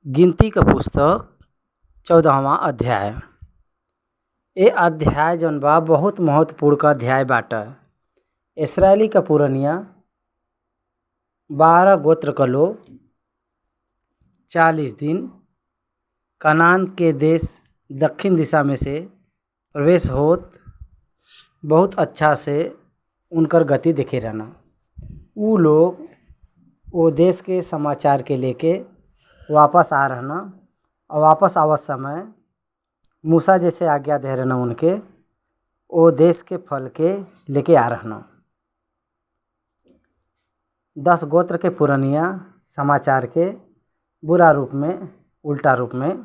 गिनती का पुस्तक 14वां अध्याय। ए अध्याय जौन बा बहुत महत्वपूर्ण का अध्याय बाटे। इसराइली का पुरनिया 12 गोत्र क लोग 40 दिन कनान के देश दक्षिण दिशा में से प्रवेश होत बहुत अच्छा से उनकर गति देखे रहना। ऊ लोग वो देश के समाचार के लेके वापस आ रहना और वापस आवत समय मूसा जैसे आज्ञा दे रहना उनके वो देश के फल के लेके आ रहना। 10 गोत्र के पुरनिया समाचार के बुरा रूप में, उल्टा रूप में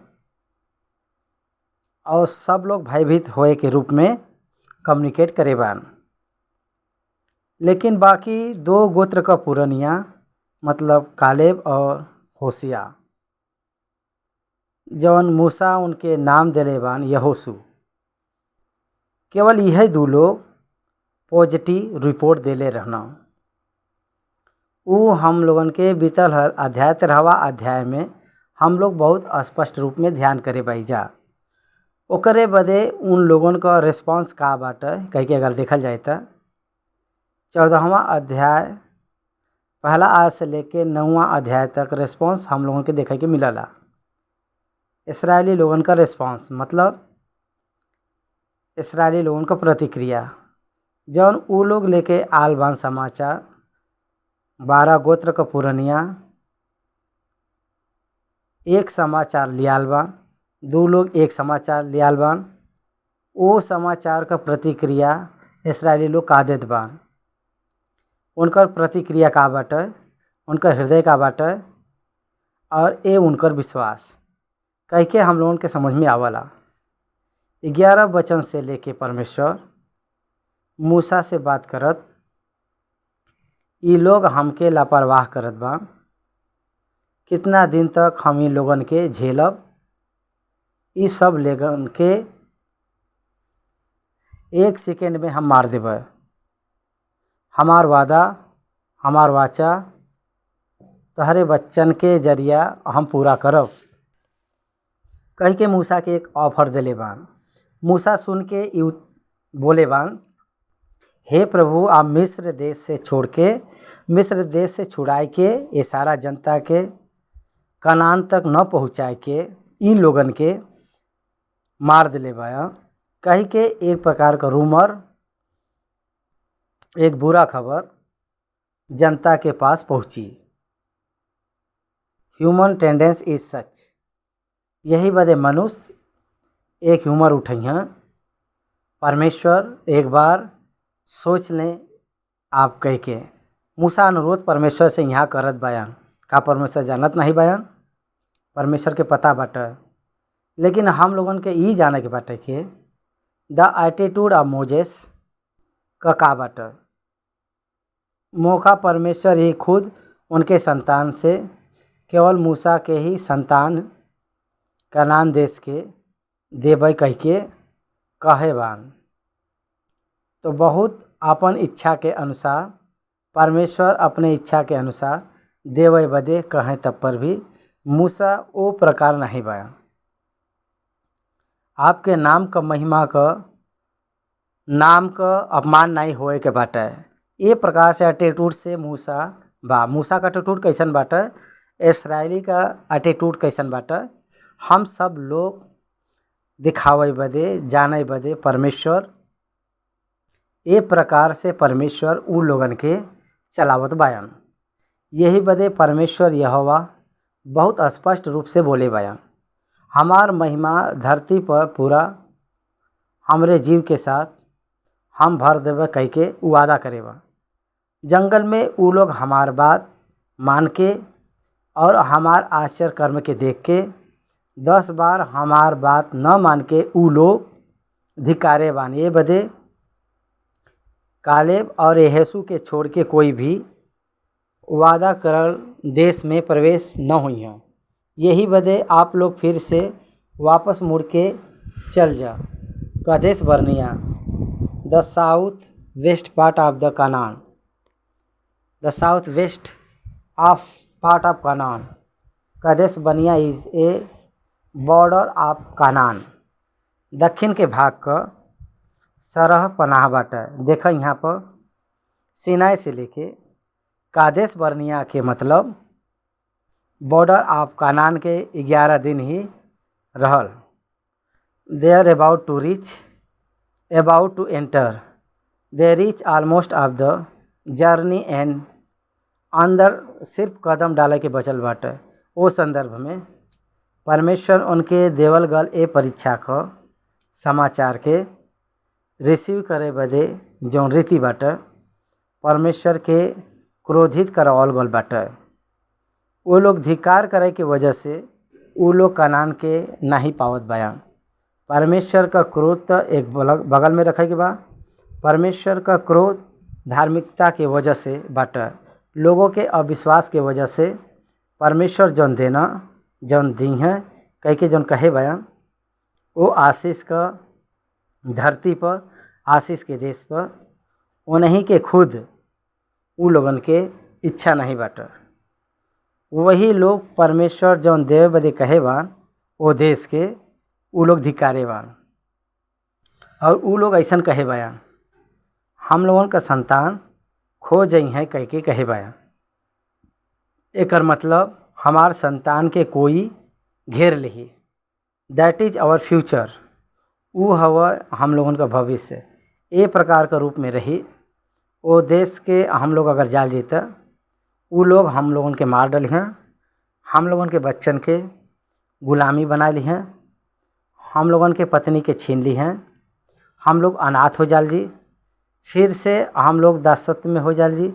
और सब लोग भयभीत होए के रूप में कम्युनिकेट करे बान। लेकिन बाकी 2 गोत्र का पुरनिया मतलब कालेब और होशिया जौन मूसा उनके नाम देले बान यहोशू, केवल यही 2 लोग पॉजिटिव रिपोर्ट देले रहना। ऊ हम लोगन के बीतल हर अध्याय 13वां अध्याय में हम लोग बहुत स्पष्ट रूप में ध्यान करे जा। ओकरे बदे उन लोगन का रिस्पांस का बाटे कह के अगर देखल जाए तो 14वां अध्याय पहला आयत से लेके 9वां अध्याय तक रिस्पांस हम लोगन के देखे के मिलला। इसराइली लोगन का रिस्पांस मतलब इसराइली लोगन का प्रतिक्रिया जौन ऊ लोग लेके आल बान समाचार। 12 गोत्र का पुरनिया एक समाचार लियाल बान, 2 लोग एक समाचार लियाल बान। वो समाचार का प्रतिक्रिया इसराइली लोग का देत बान। उनकर प्रतिक्रिया का बाटे, उनकर हृदय का बाटे और ये उनकर विश्वास कह के हम लोगन के समझ में आवला। 11 वचन से लेके परमेश्वर मूसा से बात करत, ये लोग हमके लापरवाह करत बा, कितना दिन तक हम इन लोगन के झेलब, ये सब लोगन के 1 सेकेंड में हम मार देबे। हमार वादा, हमार वाचा तहरे वचन के जरिया हम पूरा करब कह के मूसा के एक ऑफर देले बान। मूसा सुन के बोले बान, हे प्रभु, आप मिस्र देश से छुड़ाए के ये सारा जनता के कनान तक न पहुँचाए के इन लोगन के मार दिले बा कह के एक प्रकार का रूमर, एक बुरा खबर जनता के पास पहुँची। ह्यूमन टेंडेंस इज सच, यही बदे मनुष्य एक ह्यूमर उठैया। परमेश्वर एक बार सोच लें आप कह के मूसा अनुरोध परमेश्वर से यहाँ करत बयान। का परमेश्वर जानत नहीं बयान? परमेश्वर के पता बाटे, लेकिन हम लोगन के ई जाने के बाटे कि द एटीट्यूड ऑफ मोजेस का बाटे। मौका परमेश्वर ही खुद उनके संतान से केवल मूसा के ही संतान कनान देश के देबै कह के कहे बान। तो बहुत अपन इच्छा के अनुसार परमेश्वर अपने इच्छा के अनुसार देवे बदे कहें तब पर भी मूसा वो प्रकार नहीं बयान। आपके नाम का महिमा का नाम का अपमान नहीं होए के बाटे। ये प्रकार से एटीट्यूड से मूसा का एटीट्यूड कैसन बाटे, इसराइली का एटीट्यूड कैसन बाटे, हम सब लोग दिखावे बदे, जाने बदे परमेश्वर ये प्रकार से परमेश्वर उ लोगन के चलावत बयान। यही बदे परमेश्वर यहोवा बहुत स्पष्ट रूप से बोले बयान, हमार महिमा धरती पर पूरा हमरे जीव के साथ हम भर देवे कह के वादा करेबा। जंगल में उ लोग हमार बात मान के और हमार आश्चर्य कर्म के देख के 10 बार हमार बात न मान के उ लोग धिकारे बान। ये बदे कालेब और यहोशू के छोड़ के कोई भी वादा करल देश में प्रवेश न हुई हैं। यही बदे आप लोग फिर से वापस मुड़ के चल जा Kadesh Barnea, the south west part of the Canaan, the south west of part of Canaan. Kadesh Barnea is a border of Canaan, दक्षिण के भाग क सरह पनाह बाटे। देखा यहाँ पर सीनाई से लेके कादेश बर्निया के मतलब बॉर्डर ऑफ कानान के 11 दिन ही रहल। They are about to reach, about to enter, they reach almost of the journey and अंदर सिर्फ कदम डाले के बचल बाटे। ओ संदर्भ में परमेश्वर उनके देवल गल ए परीक्षा क समाचार के रिसीव करे बदे जौन रीति बाटे परमेश्वर के क्रोधित करावल गल बाटे। वो लोग धिक्कार करे के वजह से वो लोग कनान के नहीं पावत बयान। परमेश्वर का क्रोध तो एक बगल में रखे के बा। परमेश्वर का क्रोध धार्मिकता के वजह से बाटे, लोगों के अविश्वास के वजह से परमेश्वर जौन देना जौन दी हैं कह के जौन कहे बयान, वो आशीष का धरती पर आशीष के देश पर उन्हीं के खुद उ लोगन के इच्छा नहीं बाटे। वही लोग परमेश्वर जौन देवे बदे कहे बान वो देश के उ लोग धिक्कारे बान और उ लोग ऐसन कहे बयान हम लोगन का संतान खो जाइ हैं कह के कहे बयान। एकर मतलब हमार संतान के कोई घेर लिही, दैट इज आवर फ्यूचर, वो हवा हम लोगन का भविष्य। ए प्रकार का रूप में रही वो देश के हम लोग अगर जाल जीता वो लोग हम लोगन के मार डली हैं, हम लोगन के बच्चन के गुलामी बना ली हैं, हम लोगन के पत्नी के छीन ली हैं, हम लोग अनाथ हो जाल जी, फिर से हम लोग दासत्व में हो जाल जी।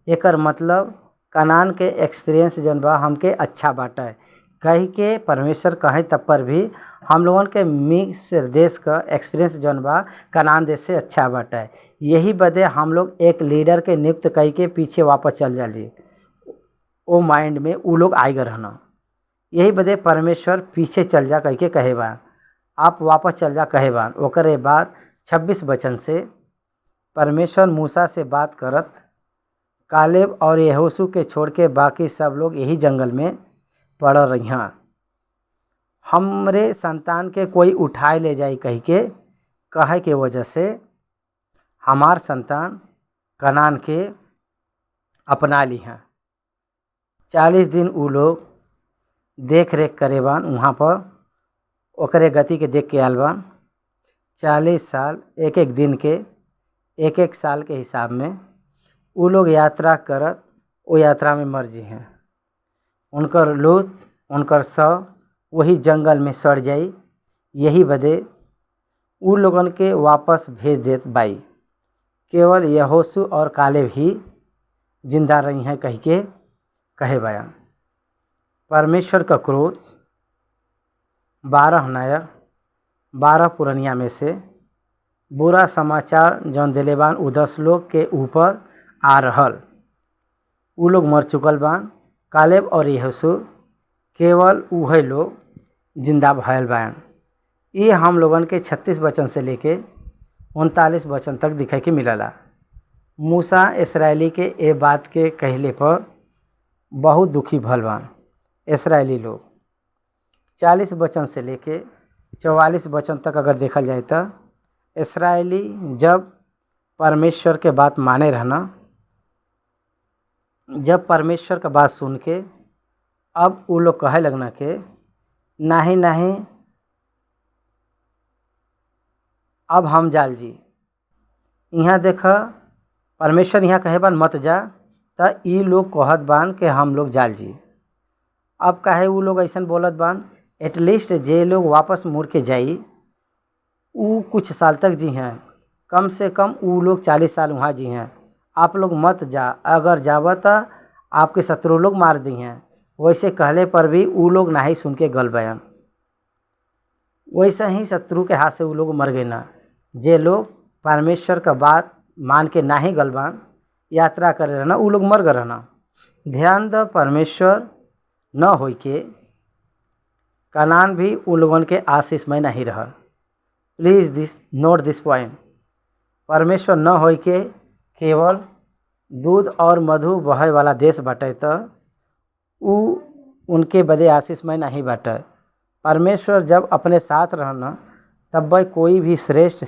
एकर मतलब कनान के एक्सपीरियंस जौन बा हमके अच्छा बाटा है कही के परमेश्वर कहे तब पर भी हम लोगन के मिस्र देश का एक्सपीरियंस जौन बा कनान देश से अच्छा बाटा है। यही बदे हम लोग एक लीडर के नियुक्त कही के पीछे वापस चल जाल जी, वो माइंड में वो लोग आएगा रहना। यही बदे परमेश्वर पीछे चल जा कह के कहे बान, आप वापस चल जा कहे बान। ओकरे बाद 26 वचन से परमेश्वर मूसा से बात करत कालेब और यहोशू के छोड़ के बाकी सब लोग यही जंगल में पड़ रही हैं, हमरे संतान के कोई उठाए ले जाए कह के कहे के वजह से हमार संतान कनान के अपना ली हैं। 40 दिन वो लोग देख रेख करे बान वहाँ पर, ओकरे गति के देख के आल बान। 40 साल एक एक दिन के एक एक साल के हिसाब में वो लोग यात्रा करत वो यात्रा में मर जी हैं। उनकर लूत उनकर शव वही जंगल में सड़ जाई। यही बदे उ लोगन के वापस भेज देत बाई, केवल यहोशू और कालेब ही जिंदा रही हैं कह के कहे बयान। परमेश्वर का क्रोध 12 नया 12 पुरनिया में से बुरा समाचार जौन दिले बान उ 10 लोग के ऊपर आ रहल। उ लोग मर चुकल बान। कालेब और यहोशू केवल उहे लोग जिंदा भयल बान। ये हम लोगन के 36 वचन से लेके 39 वचन तक दिखे के मिलला। मूसा इसराइली के ए बात के कहले पर बहुत दुखी भल बान। इसराइली लोग 40 वचन से लेके 44 वचन तक अगर देखल जाए तो इसराइली जब परमेश्वर के बात माने रहना, जब परमेश्वर का बात सुन के अब वो लोग कहे लगना के नहीं नहीं अब हम जाल जी। यहाँ देख परमेश्वर यहाँ कहे बान मत जा, तो ई लोग कहत बान के हम लोग जाल जी। अब काहे वो लोग ऐसा बोलत बान, एटलीस्ट जे लोग वापस मुड़ के जाई वो कुछ साल तक जी हैं, कम से कम वो लोग 40 साल वहाँ जी हैं। आप लोग मत जा, अगर जावा तो आपके शत्रु लोग मार दी हैं। वैसे कहले पर भी वो लोग नहीं सुन के गल बयान। वैसे ही शत्रु के हाथ से वो लोग मर गए ना। जे लोग परमेश्वर का बात मान के ना ही गलबान यात्रा करे रहना वो लोग मर गए रहना। ध्यान द परमेश्वर न हो के कनान भी उन लोगन के आशीष में नहीं रहा। Please this note this point, परमेश्वर न हो के केवल दूध और मधु बहे वाला देश बाटे तो उ उनके बदे आशीषमय नहीं बाटे। परमेश्वर जब अपने साथ रहना तब वह कोई श्रेष्ठ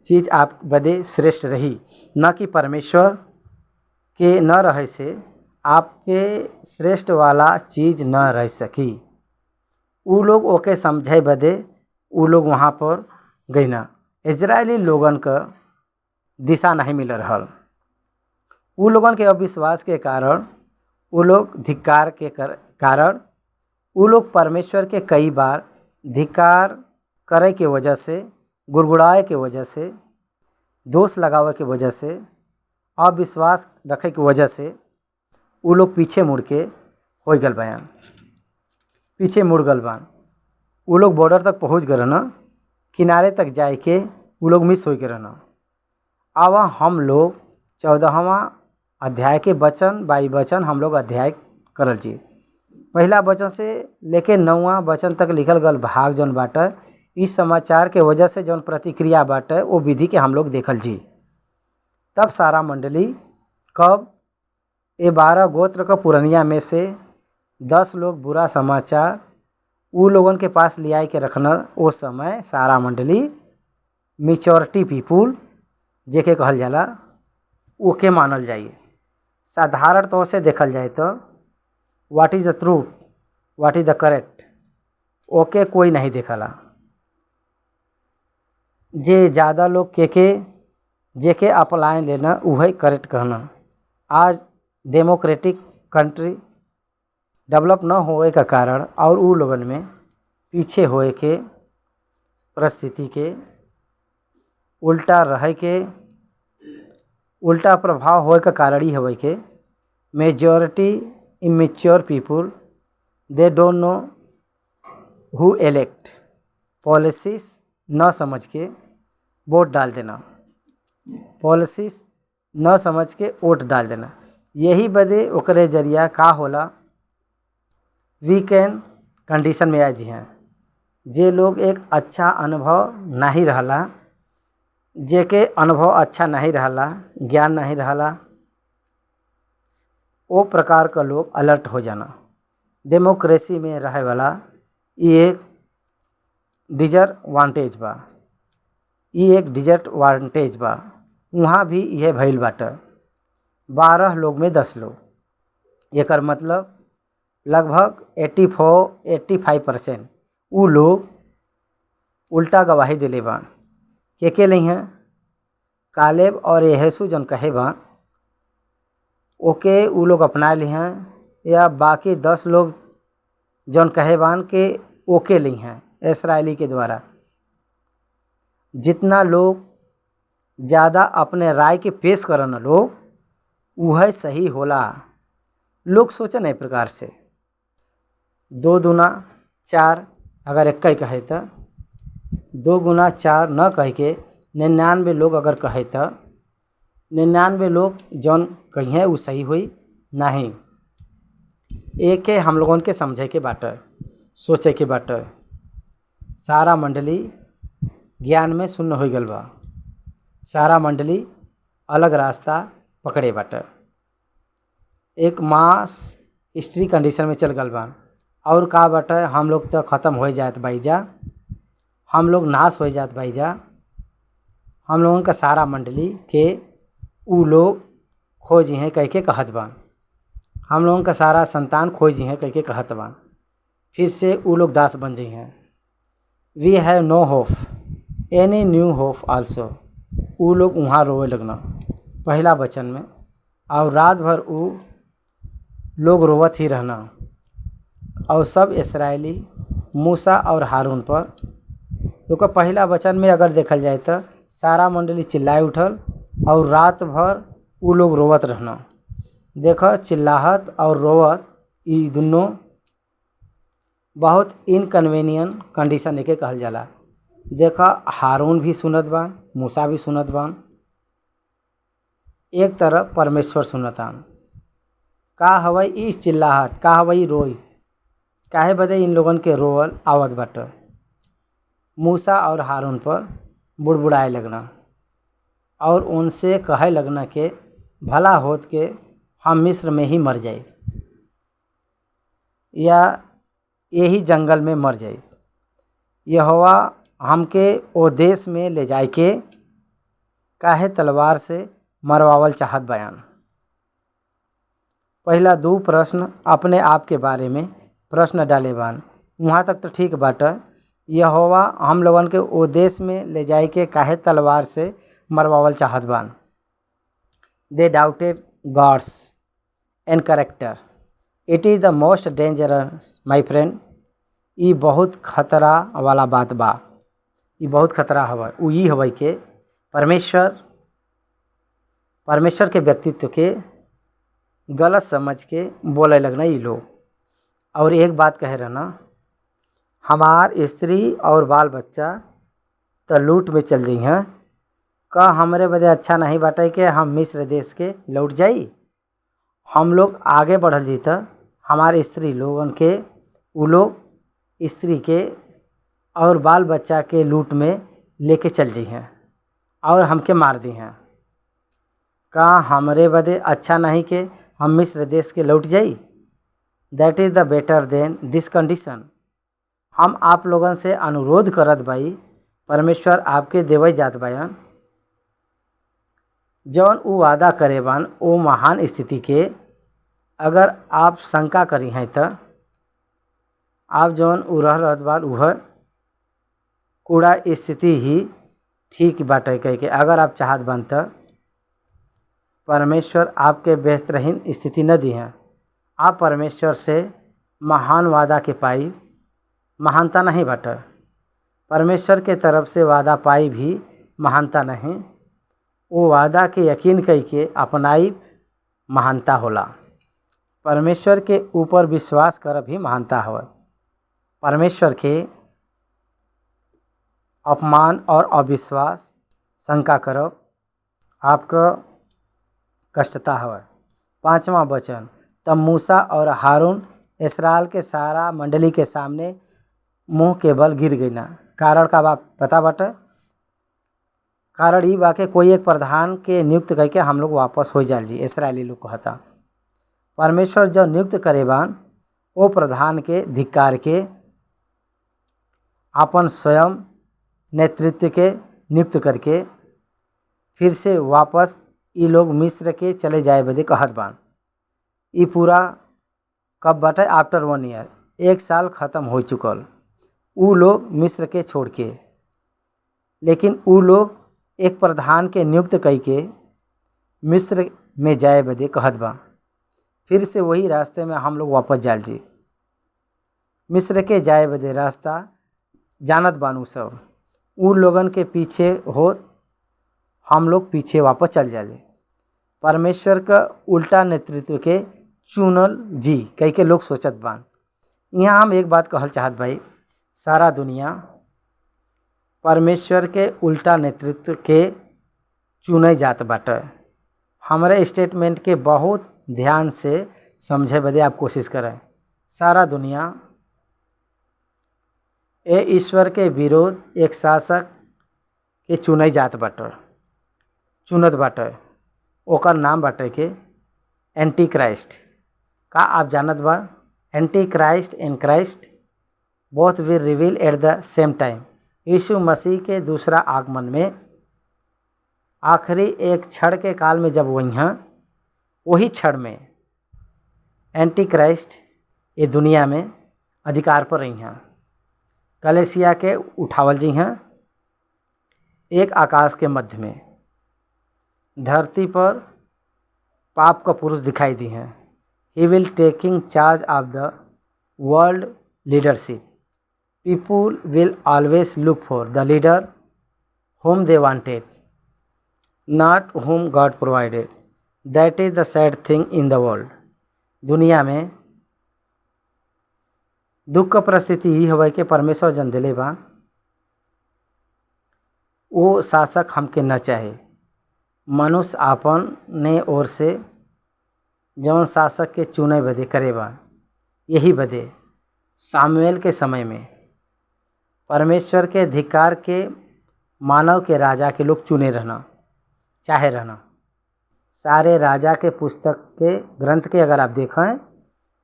चीज़ आप बदे श्रेष्ठ रही, न कि परमेश्वर के न रहे से आपके श्रेष्ठ वाला चीज़ न रह सकी। उ लोग ओके समझे बदे उ लोग वहाँ पर गई ना। इजरायली लोगन का दिशा नहीं मिल रहल। उ लोगन के अविश्वास के कारण, उ लोग धिक्कार के कारण, उ लोग परमेश्वर के कई बार धिक्कार करे के वजह से, गुड़गुड़ाए के वजह से, दोष लगावे के वजह से, अविश्वास रखे के वजह से उ लोग पीछे मुड़ के हो गल बयान, पीछे मुड़ गल बान। उ लोग बॉर्डर तक पहुँच गए न, किनारे तक जाए के उ लोग मिस हो गए न। अब हम लोग 14वां अध्याय के वचन बाई वचन हम लोग अध्याय करल जी। पहला वचन से लेके 9वां वचन तक लिखल गल भाग जौन बाटे, इस समाचार के वजह से जौन प्रतिक्रिया बाटे वो विधि के हम लोग देखल जी। तब सारा मंडली कब 12 गोत्र का पुरनिया में से 10 लोग बुरा समाचार उ लोगन के पास ले आए के रखना। उस समय सारा मंडली मेच्योरिटी पीपुल जेके कहल जाला ओके मानल जाइए। साधारण तौर से देखल जाए तो what is the truth, what is the correct, okay कोई नहीं देखला। जे ज़्यादा लोग जेके अप्लाई लेना वही करेक्ट कहना। आज डेमोक्रेटिक कंट्री डेवलप न होए का कारण और उ लोगन में पीछे होए के परिस्थिति के उल्टा रहे के, उल्टा प्रभाव होए का कारण ही होए के majority immature people they don't know who elect, policies न समझ के वोट डाल देना, पॉलिसीज न समझ के वोट डाल देना। यही बदे ओकरे जरिया का होला, वीकेंड कंडीशन में आज हैं। जे लोग एक अच्छा अनुभव नहीं रहला, जेके अनुभव अच्छा नहीं रहला, ज्ञान नहीं रहला, वो प्रकार का लोग अलर्ट हो जाना। डेमोक्रेसी में रहे वाला ये एक डिसएडवांटेज बा, ये एक डिसएडवांटेज बा। वहाँ भी यह भइल बाटे 12 लोग में 10 लोग, एकर मतलब लगभग 85% उ लोग उल्टा गवाही दिले बान। के नहीं हैं कालेब और यहोशू जन कहे बान ओके उ लोग अपना ली हैं, या बाकी 10 लोग जन कहे बान के ओके ली हैं इस्राएली के द्वारा। जितना लोग ज़्यादा अपने राय के पेश करन लोग वह सही होला। लोग सोचन एक प्रकार से 2 दूना 4 अगर एक कहे तो 2 गुना 4 न कह के 99 लोग अगर कहे तो 99 लोग जौन कहिए वो सही हुई नहीं। एक है हम लोगों के समझे के बाटे, सोचे के बाटे। सारा मंडली ज्ञान में शून्य हो गल बा, सारा मंडली अलग रास्ता पकड़े बाटे, एक मास हिस्ट्री कंडीशन में चल गल बा। और का बाटे हम लोग तो ख़त्म हो जात भाईजा, हम लोग नाश हो जात भाईजा। हम लोगों का सारा मंडली के उ लोग खोजी हैं कह के कहत बान, हम लोगों का सारा संतान खोजी हैं कह के कहत बान। फिर से उ लोग दास बन जी हैं। We have no hope any new hope also. उ लोग वहाँ रोए लगना पहला वचन में, और रात भर उ लोग रोवत ही रहना। और सब इस्राएली मूसा और हारून पर, क्योंकि पहला वचन में अगर देखल जाए तो सारा मंडली चिल्लाए उठल और रात भर उ लोग रोवत रहना। देखो चिल्लाहट और रोवत ये दोनों बहुत इनकन्वीनियंट कंडीशन एके कहल जाला। देखो हारून भी सुनत बान, मूसा भी सुनत बान, एक तरफ परमेश्वर सुनतान। का हवई इस चिल्लाहट, का हवई रोई, काहे बदे इन लोगन के रोवल आवत बाटे। मूसा और हारून पर बुड़बुड़ाए लगना और उनसे कहे लगना के भला होत के हम मिस्र में ही मर जाए या यही जंगल में मर जाए। यहोवा हमके ओ देश में ले जाए के काहे तलवार से मरवावल चाहत बयान। पहला 2 प्रश्न अपने आप के बारे में प्रश्न डाले बान। वहाँ तक तो ठीक बाटे। यहोवा हम लोगन के ओ देश में ले जाए के काहे तलवार से मरवावल चाहत बान। They doubted gods and character. It is the most dangerous my friend. ई बहुत खतरा वाला बात बा। ई बहुत खतरा हवा। उ ई हवा के परमेश्वर के व्यक्तित्व के गलत समझ के बोले लगना ई लोग। और एक बात कहे रहना, हमार स्त्री और बाल बच्चा तो लूट में चल रही हैं, का हमरे बदे अच्छा नहीं बाटे कि हम मिस्र देश के लौट जाई। हम लोग आगे बढ़ल जी त हमारे स्त्री लोगन के उ लोग स्त्री के और बाल बच्चा के लूट में लेके चल रही हैं और हमके मार दी हैं। का हमरे बदे अच्छा नहीं कि हम मिस्र देश के लौट जाई। That is the better than this condition. हम आप लोगन से अनुरोध करत बाई, परमेश्वर आपके देवई जात बयान जौन उ वादा करे बान ओ महान स्थिति के अगर आप शंका करी हैं तो आप जौन उ रहत बान वह कूड़ा स्थिति ही ठीक बाटे कह के अगर आप चाहत बन तो परमेश्वर आपके बेहतरीन स्थिति न दी हैं। आप परमेश्वर से महान वादा के पाई महानता नहीं बाटे। परमेश्वर के तरफ से वादा पाई भी महानता नहीं। वो वादा के यकीन कई के अपनाई महानता होला। परमेश्वर के ऊपर विश्वास कर भी महानता हो। परमेश्वर के अपमान और अविश्वास शंका करब आपका कष्टता है। 5वां वचन, तब मूसा और हारून इस्राएल के सारा मंडली के सामने मुंह के बल गिर गई ना। कारण का बात पता बाटे। कारण ये बा के कोई एक प्रधान के नियुक्त करके हम लोग वापस हो जाए जी। इसराइली लोग कहता परमेश्वर जो नियुक्त करे बान वो प्रधान के धिक्कार के अपन स्वयं नेतृत्व के नियुक्त करके फिर से वापस ये लोग मिस्र के चले जाए बदे कहत बान। ये पूरा कब बाटे? आफ्टर 1 ईयर, 1 साल ख़त्म हो चुकल उ लोग मिस्र के छोड़ के। लेकिन उ लोग एक प्रधान के नियुक्त कई के मिस्र में जाए बदे कहत बा। फिर से वही रास्ते में हम लोग वापस जाल जी। मिस्र के जाए बदे रास्ता जानत बानू सब। उ लोगन के पीछे हो हम लोग पीछे वापस चल जाले। परमेश्वर का उल्टा नेतृत्व के चुनल जी कई के लोग सोचत बान। यहाँ हम एक बात कहल चाहत भाई, सारा दुनिया परमेश्वर के उल्टा नेतृत्व के चुने जात बाटे। हमारे स्टेटमेंट के बहुत ध्यान से समझे बदे आप कोशिश करें। सारा दुनिया ए ईश्वर के विरोध एक शासक के चुने जात बाटे, चुनत बाटे। ओकर नाम बाटे के एंटी क्राइस्ट। का आप जानत बा? Antichrist and Christ both will reveal at the same time. यीशु मसीह के दूसरा आगमन में आखिरी एक क्षण के काल में जब वही क्षण में एंटी क्राइस्ट ये दुनिया में अधिकार पर रही हैं। कलेसिया के उठावल जी हैं एक आकाश के मध्य में। धरती पर पाप का पुरुष दिखाई दी हैं। He will taking charge of the world leadership. People will always look for the leader whom they wanted, not whom God provided. That is the sad thing in the world. दुनिया में दुख का परिस्थिति ही हवा कि परमेश्वर जन दिले बा वो शासक हमके न चाहे। मनुष्य आपन ने ओर से जौन शासक के चुने बदे करे बा। यही बदे सामुएल के समय में परमेश्वर के धिक्कार के मानव के राजा के लोग चुने रहना चाहे रहना। सारे राजा के पुस्तक के ग्रंथ के अगर आप देखें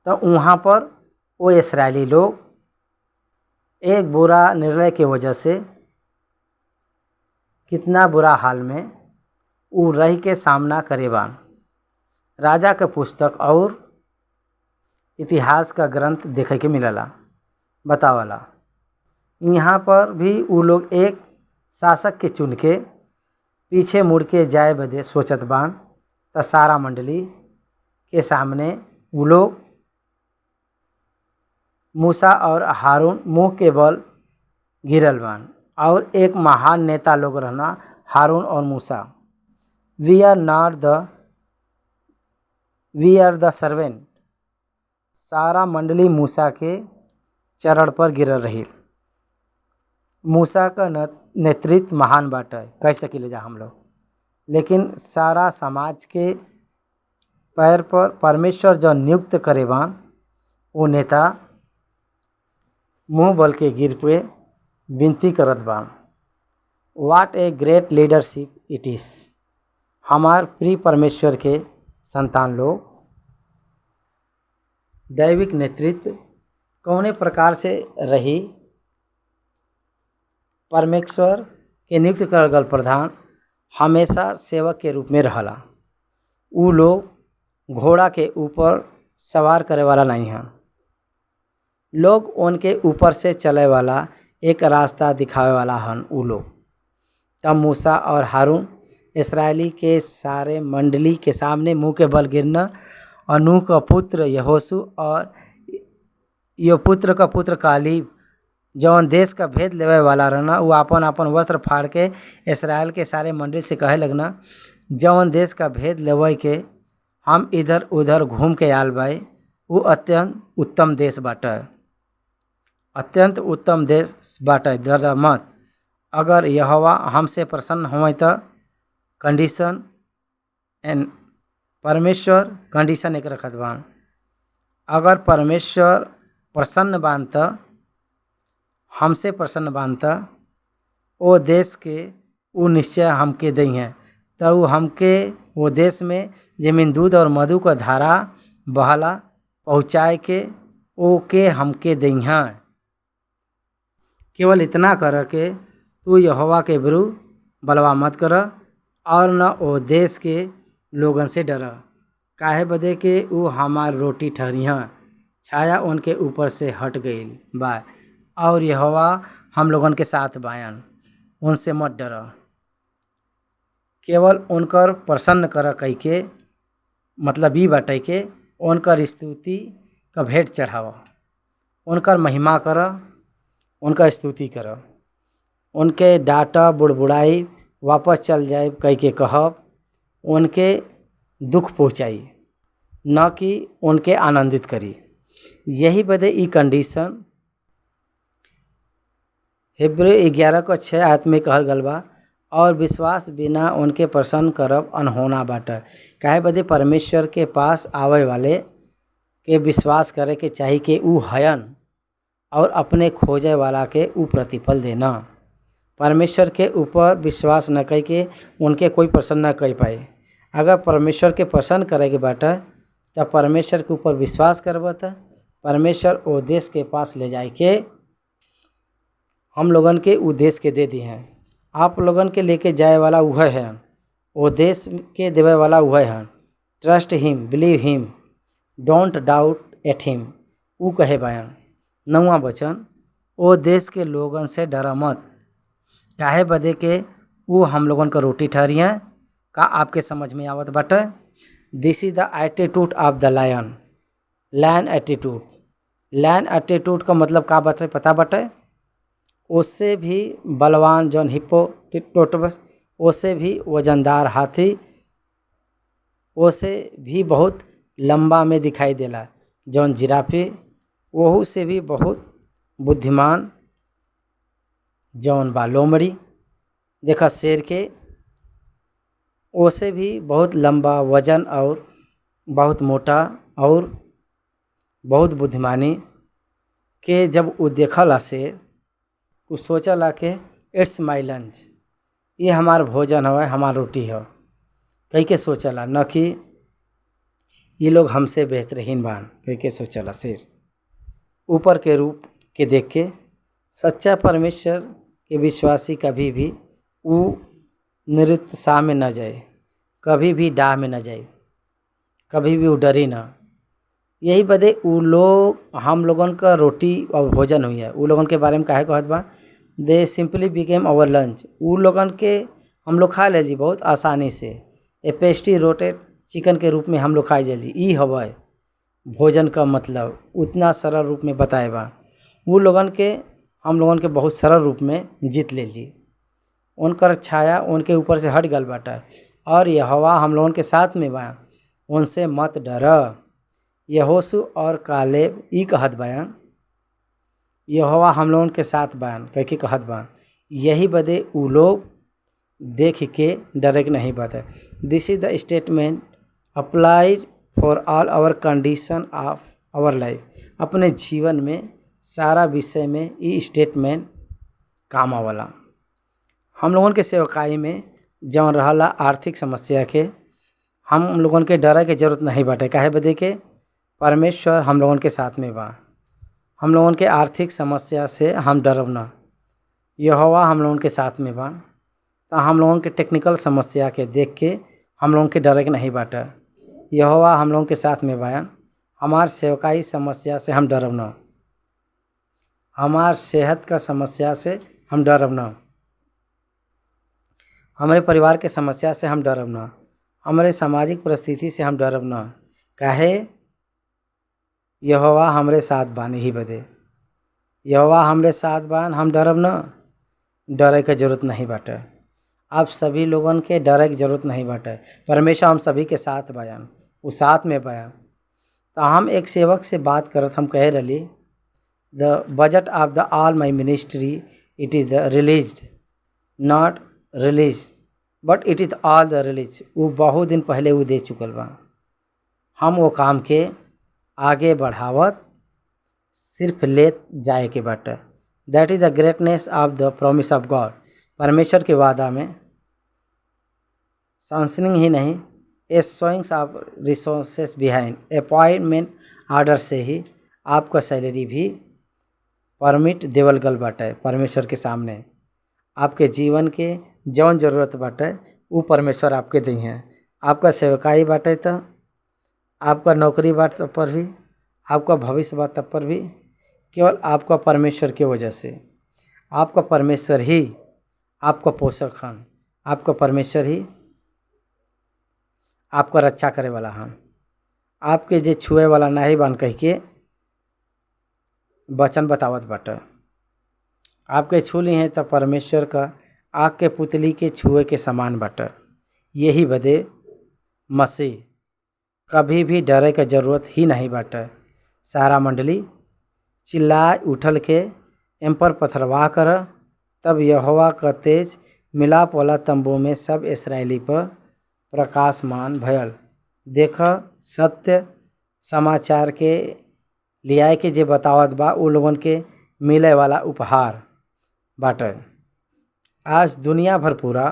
तो वहाँ पर वो इस्राएली लोग एक बुरा निर्णय की वजह से कितना बुरा हाल में वो रही के सामना करेबान। राजा के पुस्तक और इतिहास का ग्रंथ देखे के मिलला बतावला। यहाँ पर भी वो लोग एक शासक के चुन के पीछे मुड़ के जाए बदे सोचत बान त सारा मंडली के सामने वो लोग मूसा और हारून मुंह के बल गिरल बान और एक महान नेता लोग रहना हारून और मूसा। वी आर द सर्वेंट। सारा मंडली मूसा के चरण पर गिरल रही। मूसा का नेतृत्व महान बाटे कह सकिले जा हम लोग, लेकिन सारा समाज के पैर पर परमेश्वर जो नियुक्त करे बान वो नेता मुंह बल के गिर पे विनती करत बान। वाट a great leadership it is. हमार प्रिय परमेश्वर के संतान लोग, दैविक नेतृत्व कौने प्रकार से रही। परमेश्वर के नियुक्त करल गल प्रधान हमेशा सेवक के रूप में रहला। वो लोग घोड़ा के ऊपर सवार करे वाला नहीं हैं। लोग उनके ऊपर से चले वाला एक रास्ता दिखावे वाला हन वो लोग। तब मूसा और हारून इस्राएली के सारे मंडली के सामने मुंह के बल गिरना और नूह का पुत्र यहोशू और यो पुत्र का पुत्र कालीब जौन देश का भेद लेवे वाला रहना वो अपन अपन वस्त्र फाड़ के इस्राएल के सारे मंडली से कहे लगना, जौन देश का भेद लेवे के हम इधर उधर घूम के आल बाई वो अत्यंत उत्तम देश बाटे। अत्यंत उत्तम देश बाटे। डर मत। अगर यहोवा हमसे प्रसन्न होवे तो कंडीशन एंड परमेश्वर कंडीशन एक रखत बान। अगर परमेश्वर प्रसन्न बान तो हमसे प्रसन्न बान तो वो देश के वो निश्चय हमके दई हैं। तो वो हमके वो देश में जमीन दूध और मधु का धारा बहला पहुँचाए के ओके हमके दई हैं। केवल इतना कर के तू यहोवा के विरुद्ध बलवा मत कर और न वो देश के लोगन से डर। काहे बदे के वो हमार रोटी ठहरी हैं। छाया उनके ऊपर से हट गई बा और यहोवा हम लोगन के साथ बायन। उनसे मत डर, केवल उनकर प्रसन्न कर कह के मतलब ई बाटे के उनकर स्तुति का भेंट चढ़ाव, उनकर महिमा कर, उनका स्तुति कर। उनके डाटा बुड़बुड़ाई वापस चल जाए कह के कहब, उनके दुख पहुँचाई न कि उनके आनंदित करी। यही बदे ई कंडीशन हिब्रू 11:6 में कहल गल बा और विश्वास बिना उनके प्रसन्न करब अनहोना बाटे। काहे बदे परमेश्वर के पास आवे वाले के विश्वास करे के चाहिए कि ऊ हयन और अपने खोजे वाला के ऊ प्रतिफल देना। परमेश्वर के ऊपर विश्वास न कर के उनके कोई प्रसन्न न कर पाए। अगर परमेश्वर के प्रसन्न करे के बाटे तो परमेश्वर के ऊपर विश्वास करब तो परमेश्वर वो देश के पास ले जाए के हम लोगन के वो देश के दे दी हैं। आप लोगन के लेके जाए वाला वह है, वो देश के देवे वाला वह है। Trust him, believe him, don't doubt at him. वो कहे बयान 9वां वचन, वो देश के लोगन से डरा मत। काहे बदे के वो हम लोगन का रोटी ठहरी हैं। का आपके समझ में आवत बाटे? This is the attitude of the lion. Lion attitude. Lion attitude का मतलब का बाटे पता बाटे? उससे भी बलवान जौन हिप्पोपोटामस, उससे भी वजनदार हाथी, उससे भी बहुत लंबा में दिखाई देला जौन जिराफी, वहू से भी बहुत बुद्धिमान जौन बा लोमड़ी। देखा शेर के ओसे भी बहुत लंबा वजन और बहुत मोटा और बहुत बुद्धिमानी के जब वो देखला शेर कुछ सोचला के इट्स माई लंच, ये हमार भोजन है, हमार रोटी है। कई के सोचला, न कि ये लोग हमसे बेहतरीन बान। कई के सोचला शेर ऊपर के रूप के देख के। सच्चा परमेश्वर के विश्वासी कभी भी वो निरुत्साह में न जाए, कभी भी डाह में न जाए, कभी भी वो डरी ना। यही बदे उ लोग हम लोगन का रोटी और भोजन हुई है। उ लोगन के बारे में काहे कहत बा, they simply became our lunch. उ लोगन के हम लोग खा ले जी बहुत आसानी से। ए पेस्टी रोटेड चिकन के रूप में हम लोग खाए जी। ई हवे भोजन का मतलब, उतना सरल रूप में बताए बा। उ लोगन के हम लोगन के बहुत सरल रूप में जीत ले जी। उनकर छाया उनके ऊपर से हट गल बाटा, और यहोवा हम लोगन के साथ में बा, उनसे मत डर। यहोशू और कालेब ई कहत बयान, यहोवा हम लोगन के साथ बयान कह के कहत बा। यही बदे उ लोग देख के डरे के नहीं बात है। This is the statement applied for all our condition of our life. अपने जीवन में सारा विषय में ये स्टेटमेंट काम आवाला। हम लोगन के सेवकाई में जौन रहला आर्थिक समस्या के, हम लोगन के डरे के जरूरत नहीं बाटे। काहे बदे के परमेश्वर हम लोगन के साथ में बा। हम लोगन के आर्थिक समस्या से हम डरब ना, यहोवा हम लोगन के साथ में बा। तो हम लोगन के टेक्निकल समस्या के देख के हम लोगन के डरे के नहीं बाटे। यहोवा हम लोगन के साथ में बा। हमार सेवकाई समस्या से हम डरब ना, हमार सेहत का समस्या से हम डरब ना, हमारे परिवार के समस्या से हम डरब ना, हमारे सामाजिक परिस्थिति से हम डरब ना। काहे यहोवा हमरे साथ बान। ही बदे यहोवा हमरे साथ बान, हम डरब ना, डरे के जरूरत नहीं बाटे। आप सभी लोगन के डरे की जरूरत नहीं बाटे। परमेश्वर हम सभी के साथ बयान, वो साथ में बयान। तो हम एक सेवक से बात करत, हम कह रही the budget of the all my ministry it is the released not release but it is all the release. वो बहुत दिन पहले वो दे चुकल बा। हम वो काम के आगे बढ़ावत सिर्फ ले जाए के बाटे। That is the greatness of the promise of God. परमेश्वर के वादा में सांसनिंग ही नहीं, a sowings of resources behind appointment order से ही आपका सैलरी भी परमिट देवल गल बाटे। परमेश्वर के सामने आपके जीवन के जौन जरूरत बाटे वो परमेश्वर आपके दी हैं। आपका सेवकाई बाटे तो आपका नौकरी बाट तब पर भी, आपका भविष्य बात तब पर भी केवल आपका परमेश्वर की वजह से। आपका परमेश्वर ही आपका पोषक हन, आपका परमेश्वर ही आपका रक्षा करे वाला हन। आपके जे छुए वाला नहीं बन कह के वचन बतावत बाटे। आपके छू ली हैं तो परमेश्वर का आग के पुतली के छुए के समान बाटे। यही बदे मसीह कभी भी डरे का जरूरत ही नहीं बाटे। सारा मंडली चिल्ला उठल के एम पर पथरवा कर, तब यहोवा का तेज मिलाप वाला तंबू में सब इस्राएली पर प्रकाशमान भयल। देख सत्य समाचार के लियाए के जे बतावत बा उ लोगन के मिले वाला उपहार बाटे। आज दुनिया भर पूरा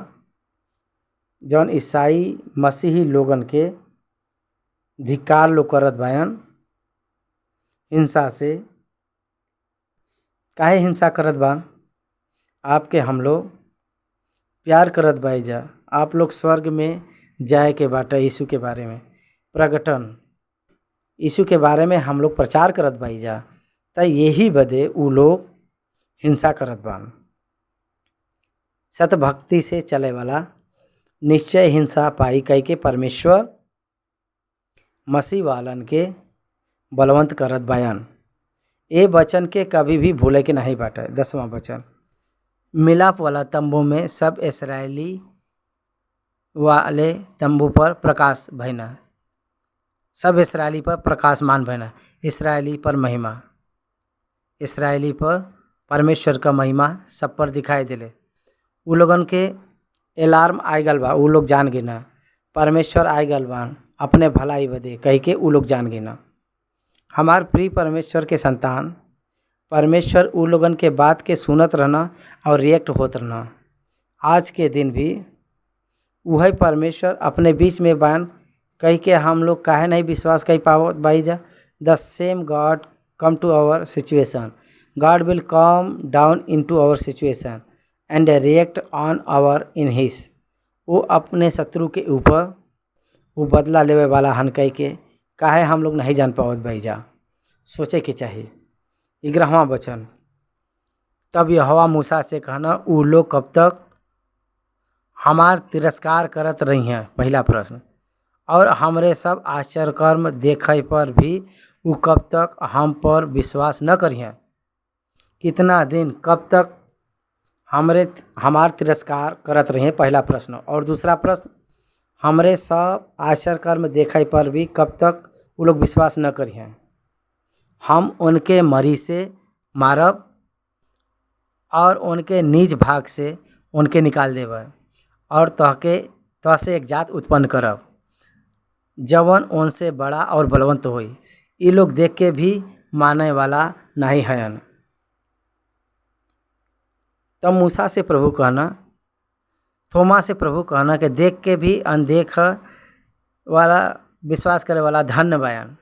जौन ईसाई मसीही लोगन के धिक्कार लोग करत बायन, हिंसा से। काहे हिंसा करत बा? आपके हम लोग प्यार करत बाई जा। आप लोग स्वर्ग में जाए के बाटे। यीशु के बारे में प्रकटन, यीशु के बारे में हम लोग प्रचार करत बाई जा। त यही बदे उ लोग हिंसा करत बान। सतभक्ति से चले वाला निश्चय हिंसा पाई कह के परमेश्वर मसीह वालन के बलवंत करत बयान। ए वचन के कभी भी भूले के नहीं बाटे। 10वां वचन, मिलाप वाला तंबू में सब इस्राएली वाले तंबू पर प्रकाश भइना। सब इस्राएली पर प्रकाशमान भइना। इस्राएली पर महिमा, इस्राएली पर परमेश्वर का महिमा सब पर दिखाई दिले। उ लोगन के अलार्म आए गल बा, उ लोग जान गे ना परमेश्वर आए गल बा अपने भलाई बदे कह के उ लोग जान गे ना। हमार प्रिय परमेश्वर के संतान, परमेश्वर उ लोगन के बात के सुनत रहना और रिएक्ट होत रहना। आज के दिन भी वही परमेश्वर अपने बीच में बान कही के हम लोग काहे नहीं विश्वास कर पावत भाई जा। The same God come to our situation, God will come down into our situation and react on our in his. वो अपने शत्रु के ऊपर वो बदला लेवे वाला हन कह के काहे हम लोग नहीं जान पावत भाई जा। सोचे के चाहिए। 11वां वचन, तब यहोवा मूसा से कहना, वो लोग कब तक हमार तिरस्कार करत रही हैं। पहला प्रश्न, और हमरे सब आश्चर्य कर्म देखे पर भी वो कब तक हम पर विश्वास न करिए। कितना दिन कब तक हमार तिरस्कार करत रही हैं, पहला प्रश्न। और दूसरा प्रश्न, हमरे सब आश्चर्य कर्म देखे पर भी कब तक वो लोग विश्वास न करिए। हम उनके मरी से मारब और उनके निज भाग से उनके निकाल देब और तह से एक जात उत्पन्न करब जवन उनसे बड़ा और बलवंत होई। ये लोग देख के भी माने वाला नहीं हयन। तब मूसा से प्रभु कहना, थोमा से प्रभु कहना कि देख के भी अनदेख वाला विश्वास करे वाला धन्य बयान।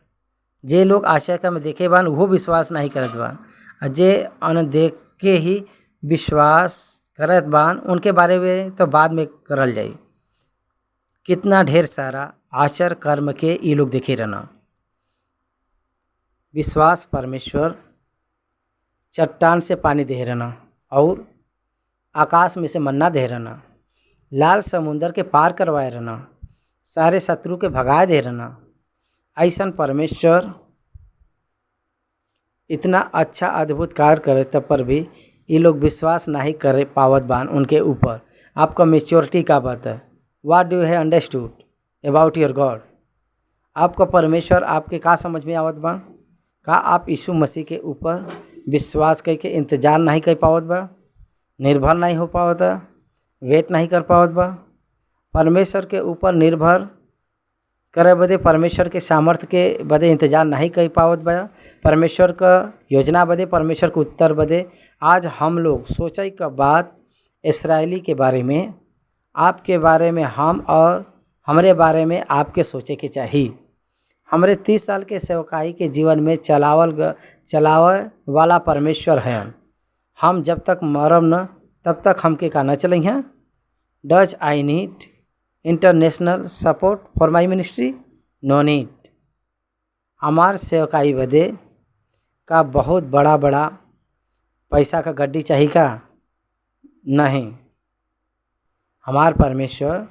जे लोग आश्चर्य में देखे बान वो विश्वास नहीं करत बान, जे अनदेख के ही विश्वास करत बान उनके बारे में तो बाद में करल जाई। कितना ढेर सारा आश्चर्य कर्म के ये लोग देखे रहना। विश्वास परमेश्वर चट्टान से पानी दे रहना और आकाश में से मन्ना दे रहना, लाल समुंदर के पार करवाए रहना, सारे शत्रु के भगाए दे रहना। ऐसा परमेश्वर इतना अच्छा अद्भुत कार्य करे तब पर भी ये लोग विश्वास नहीं कर पावत बान उनके ऊपर। आपका मेच्योरिटी का बात है। What do you have understood about your God? आपका परमेश्वर आपके का समझ में आवत बान? का आप यीशु मसीह के ऊपर विश्वास करके इंतजार नहीं कर पावत बा, निर्भर नहीं हो पावत, वेट नहीं कर पावत बा? परमेश्वर के ऊपर निर्भर करे बदे, परमेश्वर के सामर्थ्य के बदे इंतजार नहीं कर पावत बा, परमेश्वर का योजना बदे, परमेश्वर के उत्तर बदे। आज हम लोग सोचे का बात इस्राएली के बारे में, आपके बारे में, हम और हमारे बारे में आपके सोचे के चाहिए। हमारे 30 साल के सेवकाई के जीवन में चलावे वाला परमेश्वर है। हम जब तक मरम न तब तक हमके का न चलें हैं। Does I need international support for my ministry? No need. हमार सेवकाई बदे का बहुत बड़ा बड़ा पैसा का गड्डी चाहिए का? नहीं। हमार परमेश्वर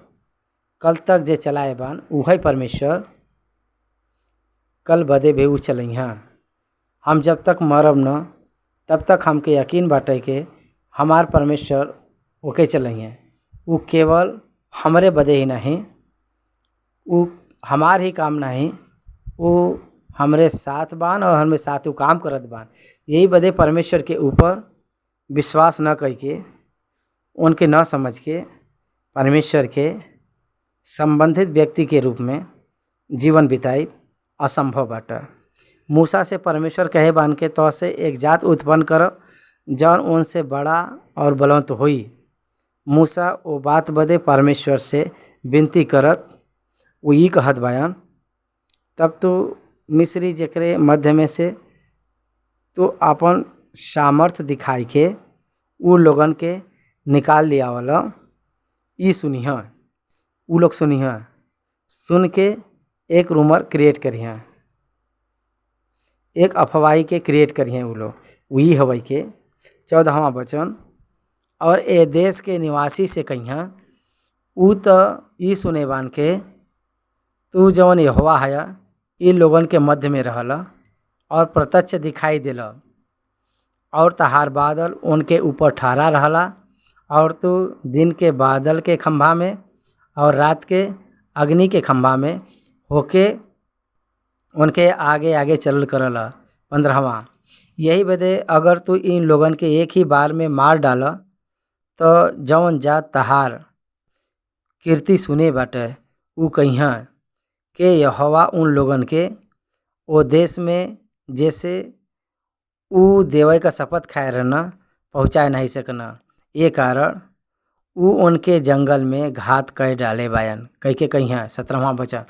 कल तक जे चलाए बान वही परमेश्वर कल बदे भी वो चलें हैं। हम जब तक मरब न तब तक हमके यकीन बाटे के हमार परमेश्वर ओके चलें हैं। वो केवल हमारे बदे ही नहीं, वो हमार ही काम नहीं, वो हमरे साथ बान और हमें साथ वो काम करत बान। यही बदे परमेश्वर के ऊपर विश्वास न करके, उनके न समझ के, परमेश्वर के संबंधित व्यक्ति के रूप में जीवन बिताई असंभव बाटे। मूसा से परमेश्वर कहे बान के तो से एक जात उत्पन्न कर जौन उनसे बड़ा और बलवंत होई। मूसा वो बात बदे परमेश्वर से विनती करत वो ये कहत बयान, तब तो मिस्री जकरे मध्य में से तो अपन सामर्थ्य दिखाई के वो लोगन के निकाल लिया वाला। ये सुनिह, वो लोग सुनिह, सुन के एक रूमर क्रिएट करिए, एक अफवाही के क्रिएट करिए। वो लोग वही हवई के 14वां वचन, और ए देश के निवासी से कहिए ऊ तो ई सुने बान के तू जवन यहोवा है ये लोगन के मध्य में रहला और प्रत्यक्ष दिखाई देला, और तहार बादल उनके ऊपर ठहरा रहला, और तू दिन के बादल के खंभा में और रात के अग्नि के खंभा में होके उनके आगे आगे चलल करला। 15वां, यही बदे अगर तू इन लोगन के एक ही बार में मार डाला तो जौन जात तहार कीर्ति सुने बाटे ऊ कहिया के यहोवा उन लोगन के वो देश में जैसे ऊ देवे का शपथ खाए रहना पहुँचाए नहीं सकना। ये कारण ऊ उनके जंगल में घात कर डाले बायन, कह के कही हैं 17वां वचन।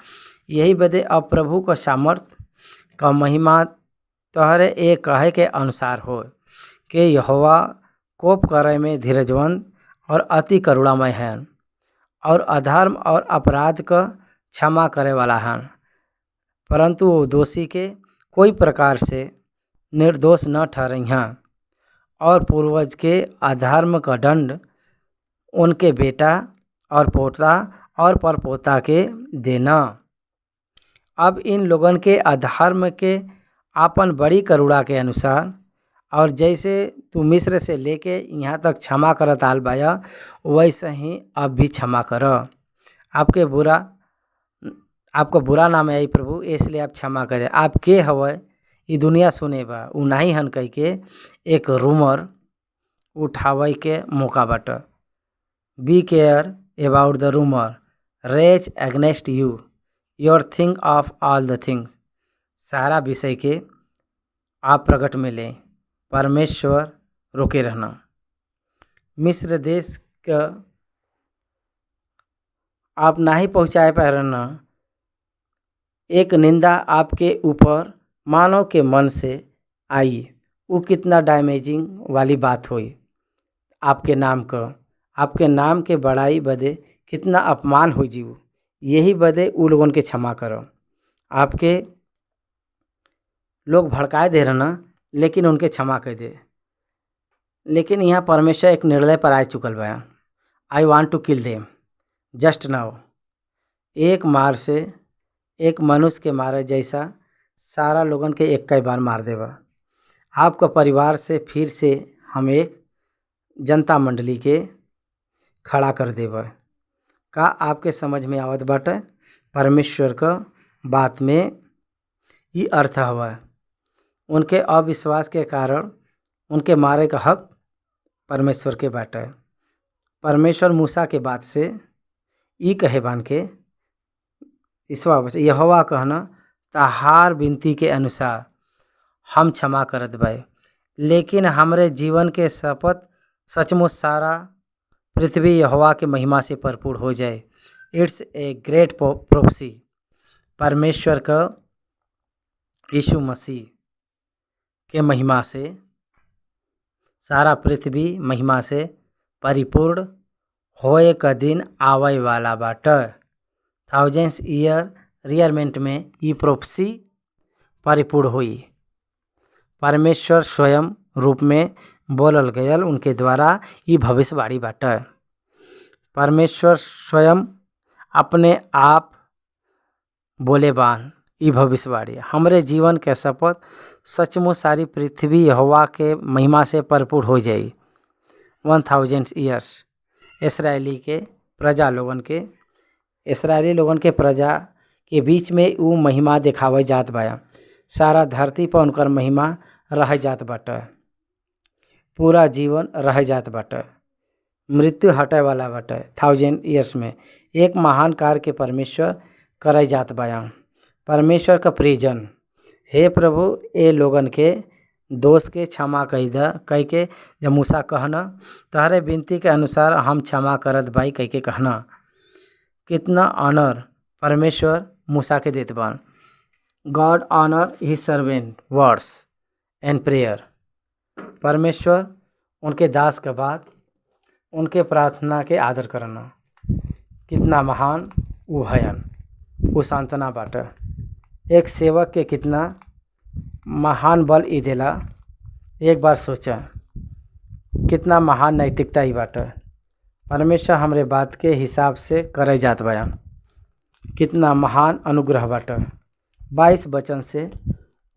यही बदे अब प्रभु का सामर्थ का महिमा तोहरे ए कहे के अनुसार हो कि यहोवा कोप करे में धीरजवंत और अति करुणामय हैं और अधर्म और अपराध का क्षमा करे वाला हैं, परंतु वो दोषी के कोई प्रकार से निर्दोष न ठहरई हैं और पूर्वज के अधर्म का दंड उनके बेटा और पोता और परपोता के देना। अब इन लोगन के अधर्म के आपन बड़ी करुणा के अनुसार और जैसे तू मिस्र से लेके यहाँ तक क्षमा करत आल बाया, वैसे ही अब भी क्षमा कर। आपको बुरा नाम आई प्रभु, इसलिए आप क्षमा करें। आप के हवे ये दुनिया सुने बा, उ नहीं हन कह के एक रूमर उठावे के मौका but. Be care about the rumour raise against you your thing of all the things. सारा विषय के आप प्रकट में लें, परमेश्वर रोके रहना। मिस्र देश का आप नहीं पहुँचाए पा रहना, एक निंदा आपके ऊपर मानव के मन से आई, वो कितना डैमेजिंग वाली बात हुई। आपके नाम के बड़ाई बदे कितना अपमान हो जीव, यही बदे उ लोगन के क्षमा करो। आपके लोग भड़काए दे रहना, लेकिन उनके क्षमा कर दे। लेकिन यहाँ परमेश्वर एक निर्णय पर आ चुकल बा, I want to kill them just नाउ। एक मार से एक मनुष्य के मारे जैसा सारा लोगन के एक कई बार मार देवा। आपका परिवार से फिर से हम एक जनता मंडली के खड़ा कर देवा। का आपके समझ में आवत बाटे? परमेश्वर का बात में ये अर्थ हवा। उनके अविश्वास के कारण उनके मारे का हक परमेश्वर के बाटे। परमेश्वर मूसा के बात से ये कहे बान के ईश्वर यहोवा कहना तहार विनती के अनुसार हम क्षमा करत बाए, लेकिन हमरे जीवन के शपथ सचमुच सारा पृथ्वी यहोवा के महिमा से भरपूर हो जाए। It's a great prophecy. परमेश्वर का यीशु मसीह के महिमा से सारा पृथ्वी महिमा से परिपूर्ण होए का दिन आवे वाला बाटे। 1000 ईयर रियरमेंट में ये प्रोफेसी परिपूर्ण हुई। परमेश्वर स्वयं रूप में बोलल गयल उनके द्वारा ये भविष्यवाणी बाटे। परमेश्वर स्वयं अपने आप बोले बान ये भविष्यवाणी। हमरे जीवन के शपथ सचमुच सारी पृथ्वी यहोवा के महिमा से भरपूर हो जाई। 1000 ईयर्स इसराइली के प्रजा के बीच में वो महिमा दिखावे जात बाया। सारा धरती पर उनकर महिमा रह जात बाटे। पूरा जीवन रह जात बाटे। मृत्यु हटे वाला बाटे। 1000 ईयर्स में एक महान कार्य के परमेश्वर करे जात बाया। परमेश्वर का प्रिजन, हे प्रभु ए लोगन के दोष के क्षमा कह के जब मूसा कहना तहरे विनती के अनुसार हम क्षमा करत बाई कह के कहना। कितना ऑनर परमेश्वर मूसा के देत बान। God honour his servant words and prayer. परमेश्वर उनके दास के बाद उनके प्रार्थना के आदर करना। कितना महान वो हयन, वो सांत्वना बाटे। एक सेवक के कितना महान बल ई देला। एक बार सोचा कितना महान नैतिकता ही बाटे। परमेश्वर हमरे बात के हिसाब से करे जात बया। कितना महान अनुग्रह बाटे। 22 वचन से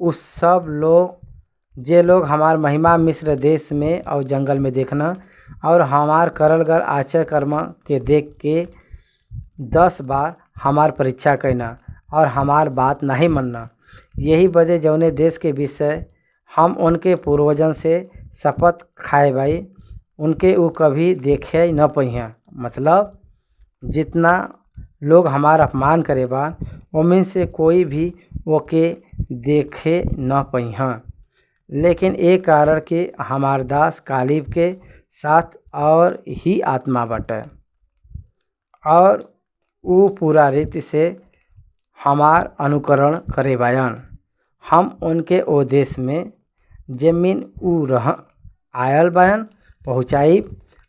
उस सब लोग जे लोग हमार महिमा मिस्र देश में और जंगल में देखना और हमार करल गल आश्चर्य कर्म के देख के 10 बार हमार परीक्षा करना और हमार बात नहीं मानना। यही बदे जौने देश के विषय हम उनके पूर्वजन से शपथ खाए भाई उनके वो कभी देखे न पहिया। मतलब जितना लोग हमार अपमान करे बा उनमें से कोई भी ओके देखे न पहिया। लेकिन एक कारण के हमार दास कालिब के साथ और ही आत्मा बाटे और ऊ पूरा रीति से हमार अनुकरण करे बायन। हम उनके ओ देश में जमीन ऊ रह आयल बायन पहुँचाई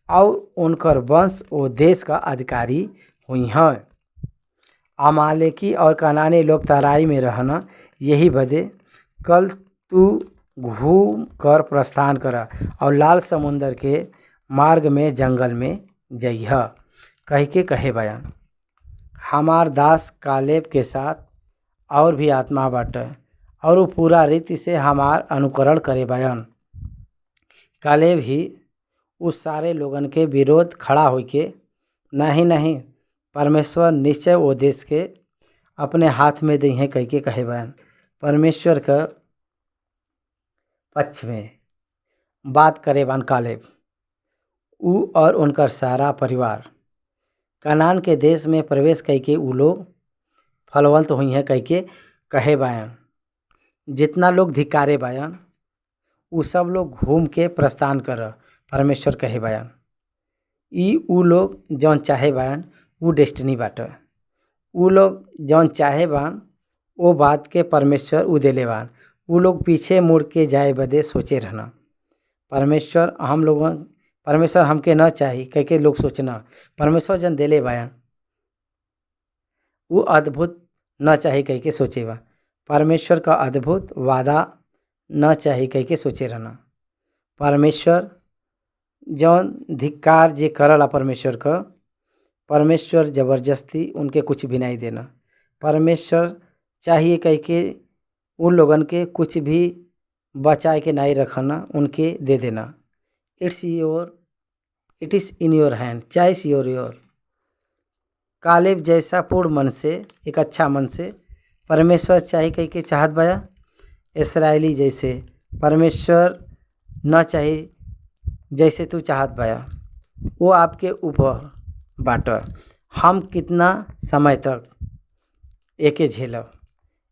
और उनकर वंश ओ देश का अधिकारी हुई हैं। अमालेकी और कनानी लोग तराई में रहना, यही बदे कल तू घूम कर प्रस्थान कर और लाल समुंदर के मार्ग में जंगल में जइह कह के कहे बयान। हमार दास कालेब के साथ और भी आत्मा बाटे और वो पूरा रीति से हमार अनुकरण करे बयान। कालेब ही उस सारे लोगन के विरोध खड़ा हो के नहीं परमेश्वर निश्चय वो देश के अपने हाथ में दी हैं कह के कहे बयान। परमेश्वर का पक्ष में बात करे बान कालेब। ऊ और उनका सारा परिवार कनान के देश में प्रवेश कह के ऊ लोग फलवंत हुई हैं कह के कहे बायन। जितना लोग धिकारे बायन ऊ सब लोग घूम के प्रस्थान कर परमेश्वर कहे बायन। ई ऊ लोग जौन चाहे बायन ऊ डेस्टिनी बाटे। ऊ लोग जौन चाहे बान वो बात के परमेश्वर ऊ देले बान। ऊ लोग पीछे मुड़ के जाए बदे सोचे रहना। परमेश्वर हमके न चाही कह के लोग सोचना। परमेश्वर जन देले बायन वो अद्भुत न चाही कह के सोचे बा। परमेश्वर का अद्भुत वादा न चाही कह के सोचे रहना। परमेश्वर जौन धिक्कार जे करला परमेश्वर का, परमेश्वर ज़बरदस्ती उनके कुछ भी नहीं देना। परमेश्वर चाहिए कह के उन लोगन के कुछ भी बचाए के नहीं रखना, उनके दे देना। It is in your hand, choice your. कालेब जैसा पूर्ण मन से, एक अच्छा मन से परमेश्वर चाहिए कह के चाहत बाया। इसराइली जैसे परमेश्वर न चाहे जैसे तू चाहत बाया, वो आपके ऊपर बाटा। हम कितना समय तक एके झेलब।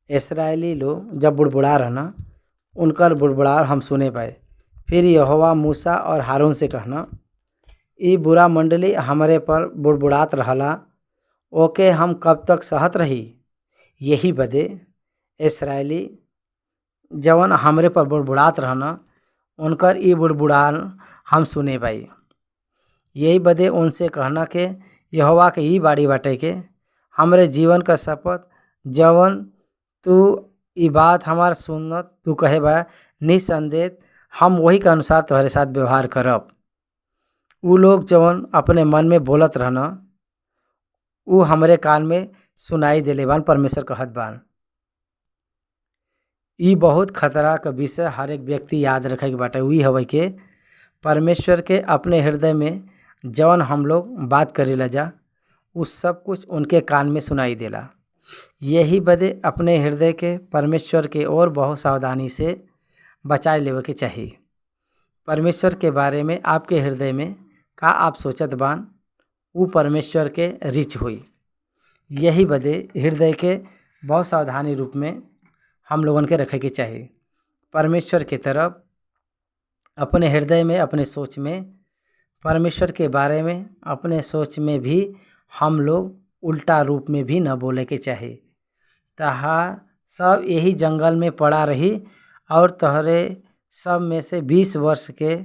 इसराइली लोग जब बुड़बुड़ा रहना, उनकर बुड़बुड़ा हम सुने पाए। फिर यहोवा मूसा और हारून से कहना, ई बुरा मंडली हमारे पर बुड़बुड़ात रहला, ओके हम कब तक सहत रही। यही बदे इसराइली जवन हमरे पर बुड़बुड़ात रहना, उनकर ई बुड़बुड़ान हम सुने पाई। यही बदे उनसे कहना के यहोवा के ई बाड़ी बाटे के हमरे जीवन का शपथ जवन तू ई बात हमार सुनत तू कहे बा, निसंदेह हम वही के अनुसार तुम्हारे साथ व्यवहार करब। ऊ लोग जवन अपने मन में बोलत रहना, ऊ हमरे कान में सुनाई देले बान। परमेश्वर कहत बान। ई बहुत खतरा का विषय हर एक व्यक्ति याद रखे के बाटे। वही हवे के परमेश्वर के अपने हृदय में जवन हम लोग बात करेला जा, उस सब कुछ उनके कान में सुनाई देला। यही बदे अपने हृदय के परमेश्वर के और बहुत सावधानी से बचाए लेवे के चाहिए। परमेश्वर के बारे में आपके हृदय में का आप सोचत बान, वो परमेश्वर के रिच हुई। यही बदे हृदय के बहुत सावधानी रूप में हम लोगन के रखे के चाहिए। परमेश्वर के तरफ अपने हृदय में, अपने सोच में परमेश्वर के बारे में, अपने सोच में भी हम लोग उल्टा रूप में भी न बोले के चाहिए। तहा सब यही जंगल में पड़ा रही और तहरे सब में से 20 वर्ष के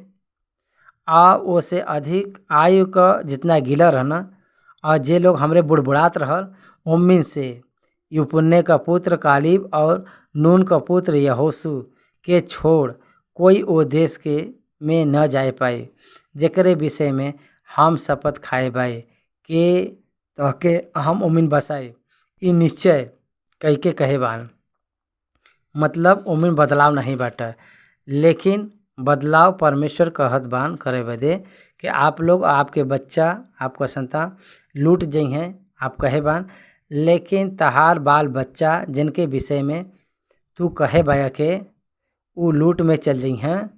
वो से अधिक आयु का जितना गिला रहना, और जे लोग हमरे बुड़बुड़ात रहल, उम्मीन से यूपुन्ने का पुत्र कालीब और नून का पुत्र यहोशू के छोड़ कोई ओ देश के में न जाए पाए, जेकरे विषय में हम शपथ खाए बाए के तोहके हम उम्मीन बसाए। ई निश्चय कह के कहे बान। मतलब उम्मीन बदलाव नहीं बाटा, लेकिन बदलाव परमेश्वर कहत बान करे बदे कि आप लोग, आपके बच्चा, आपका संतान लूट जाइ हैं। आप कहे बान, लेकिन तहार बाल बच्चा जिनके विषय में तू कहे बाया के ऊ लूट में चल जाइ हैं,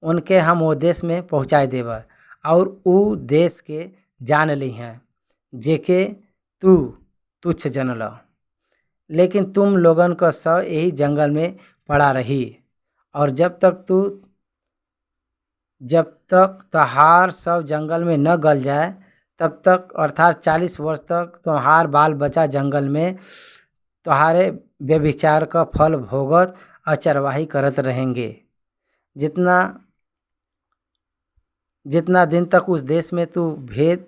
उनके हम वो देश में पहुँचाए देवा और ऊ देश के जान ली हैं जेके तू तुच्छ जनला। लेकिन तुम लोगन का सब यही जंगल में पड़ा रही, और जब तक तू जब तक तहार सब जंगल में न गल जाए तब तक, अर्थात 40 वर्ष तक तुम्हार बाल बच्चा जंगल में तुम्हारे व्यभिचार का फल भोगत और चरवाही करत रहेंगे। जितना जितना दिन तक उस देश में तू भेद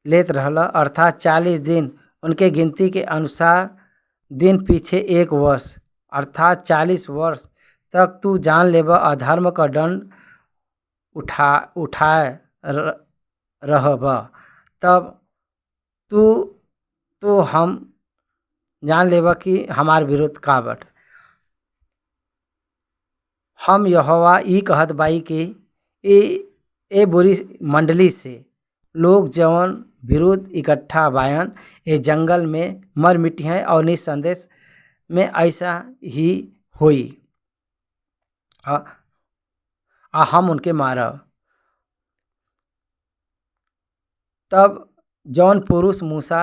लेत रहला, अर्थात 40 दिन, उनके गिनती के अनुसार दिन पीछे 1 वर्ष, अर्थात 40 वर्ष तक तू जान लेबा अधर्म का दंड उठाए रहबा। तब तू तो हम जान लेबा कि हमार विरोध का बट। हम यहोवा ई कहत बाई कि ए बुरी मंडली से लोग जवन विरोध इकट्ठा बायन ए जंगल में मर मिटी हैं और निसंदेश में ऐसा ही होई। हम उनके मारब। तब जौन पुरुष मूसा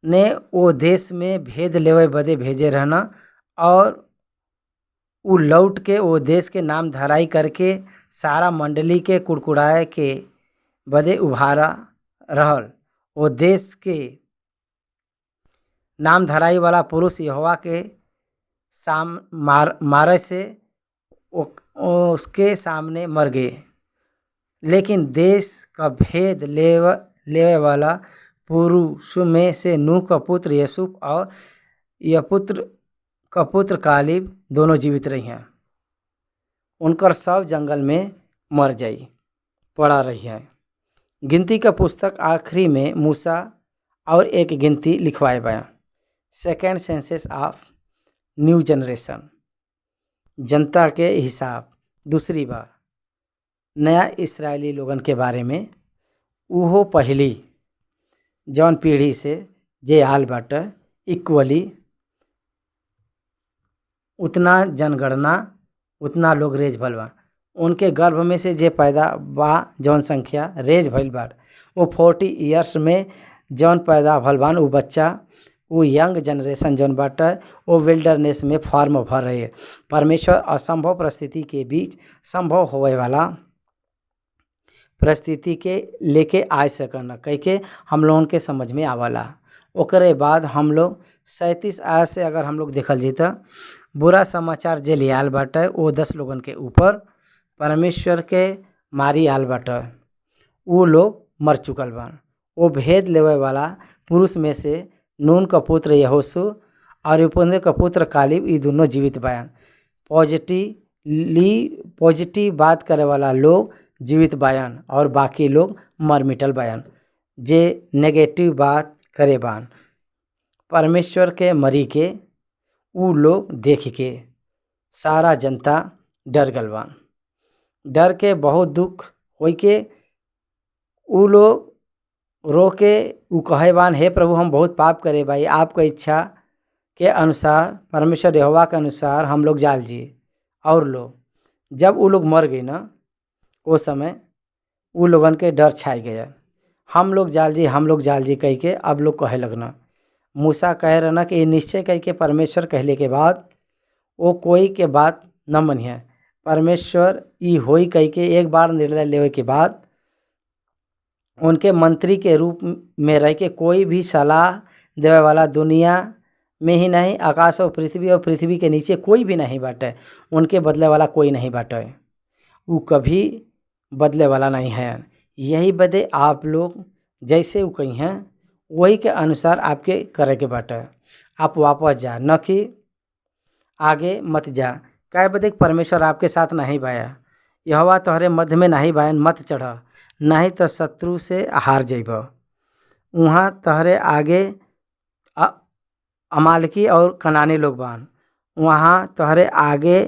ने वो देश में भेद लेवे बदे भेजे रहना और उ लौट के वो देश के नाम धराई करके सारा मंडली के कुड़कुड़ाए के बदे उभारा रहल। वो देश के नाम धराई वाला पुरुष यहोवा के मारे से उसके सामने मर गए। लेकिन देश का भेद लेवे वाला पुरुष में से नूह का पुत्र यूसुफ और यपुत्र का पुत्र कालिब दोनों जीवित रही हैं। उनकर सब जंगल में मर जाई पड़ा रही है। गिनती का पुस्तक आखिरी में मूसा और एक गिनती लिखवाए गया। Second census of new generation, जनता के हिसाब। दूसरी बार नया इस्राएली लोगन के बारे में उहो पहली जौन पीढ़ी से जे आल बाटे इक्वली उतना जनगणना उतना लोग रेज भइल बा। उनके गर्भ में से जे पैदा बा जौन संख्या रेज भइल बा वो 40 ईयर्स में जौन पैदा भइल बा वो बच्चा वो यंग जनरेशन जौन बाटे वो विल्डरनेस में फॉर्म भर रहे। परमेश्वर असंभव परिस्थिति के बीच संभव होवे वाला परिस्थिति के लेके आ सकन कह के हम लोगों के समझ में आवला। ओकरे बाद हम लोग 37 आयत से अगर हम लोग देखल जी तो बुरा समाचार जे ले आल बाटे वो 10 लोगन के ऊपर परमेश्वर के मारी आल बाटे। वो लोग मर चुकल बा। वो भेद लेवे वाला पुरुष में से नून का पुत्र यहोशू और यपुन्ने का पुत्र कालिब ये दोनों जीवित बायन। पॉजिटिव बात करे वाला लोग जीवित बायन और बाकी लोग मर मिटल बायन। जे नेगेटिव बात करे बान परमेश्वर के मरी के उ लोग देख के सारा जनता डर गल बान। डर के बहुत दुख होई के उ लोग रो के उ कहे बान, हे प्रभु हम बहुत पाप करे भाई, आपका इच्छा के अनुसार परमेश्वर यहोवा के अनुसार हम लोग जाल जी। और लोग जब वो लोग मर गए ना वो समय वो लोगन के डर छाई गया। हम लोग जाल जी कह के अब लोग कहे लगना। मूसा कह रहना कि ये निश्चय कह के परमेश्वर कहले के बाद वो कोई के बात न मनिए। परमेश्वर ई होई कह के एक बार निर्णय लेवे के बाद उनके मंत्री के रूप में रह के कोई भी सलाह देवे वाला दुनिया में ही नहीं, आकाश और पृथ्वी के नीचे कोई भी नहीं बाटे। उनके बदले वाला कोई नहीं बाटे। वो कभी बदले वाला नहीं है। यही बदे आप लोग जैसे वो कही हैं वही के अनुसार आपके करे के बाटे। आप वापस जा न कि आगे मत जा। कह बदे परमेश्वर आपके साथ नहीं बाया। यहोवा तोहरे मध्य में नहीं बायन, मत चढ़ नहीं तो शत्रु से हार जाइब। वहाँ तोहरे आगे अमालकी और कनानी लोग बान। वहाँ तोहरे आगे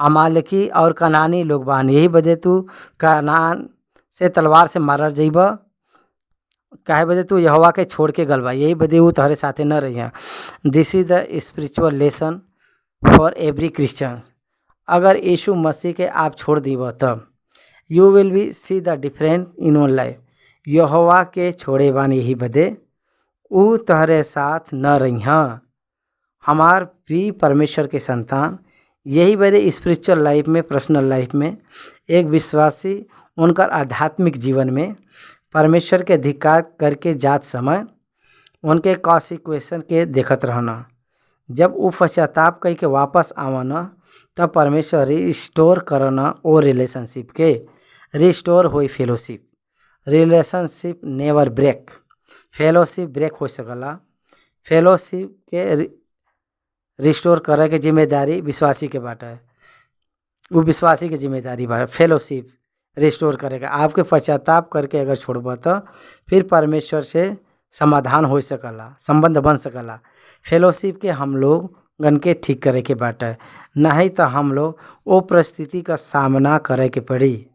अमालकी और कनानी लोग बान। यही बदे तू कनान से तलवार से मारल जाइब। काहे बदे तू यहोवा के छोड़ के गलबा। यही बदे वो तोहरे साथे न रही। This is the spiritual lesson for every Christian. अगर यीशु मसीह के आप छोड़ दीब तब you will be see the difference in own life. यहोवा के छोड़े बान यही बदे वो तोहरे साथ न रही। हमार प्रिय परमेश्वर के संतान, यही बड़े स्पिरिचुअल लाइफ में, पर्सनल लाइफ में एक विश्वासी उनकर आध्यात्मिक जीवन में परमेश्वर के धिक्कार करके जात समय उनके कॉन्सिक्वेंस के देखत रहना। जब वो पश्चाताप कई के वापस आवना तब परमेश्वर रिस्टोर करना ओ रिलेशनशिप के रिस्टोर होई फेलोशिप। रिलेशनशिप नेवर ब्रेक, फेलोशिप ब्रेक हो सकला। फेलोशिप के रिस्टोर करे के जिम्मेदारी विश्वासी के बाटे, वो विश्वासी के जिम्मेदारी बा फेलोशिप रिस्टोर करेगा। आपके पश्चाताप करके अगर छोड़ब तो फिर परमेश्वर से समाधान हो सकला, संबंध बन सकला। फेलोशिप के हम लोग गन के ठीक करे के बाटे, नहीं तो हम लोग वो परिस्थिति का सामना करे के पड़ी।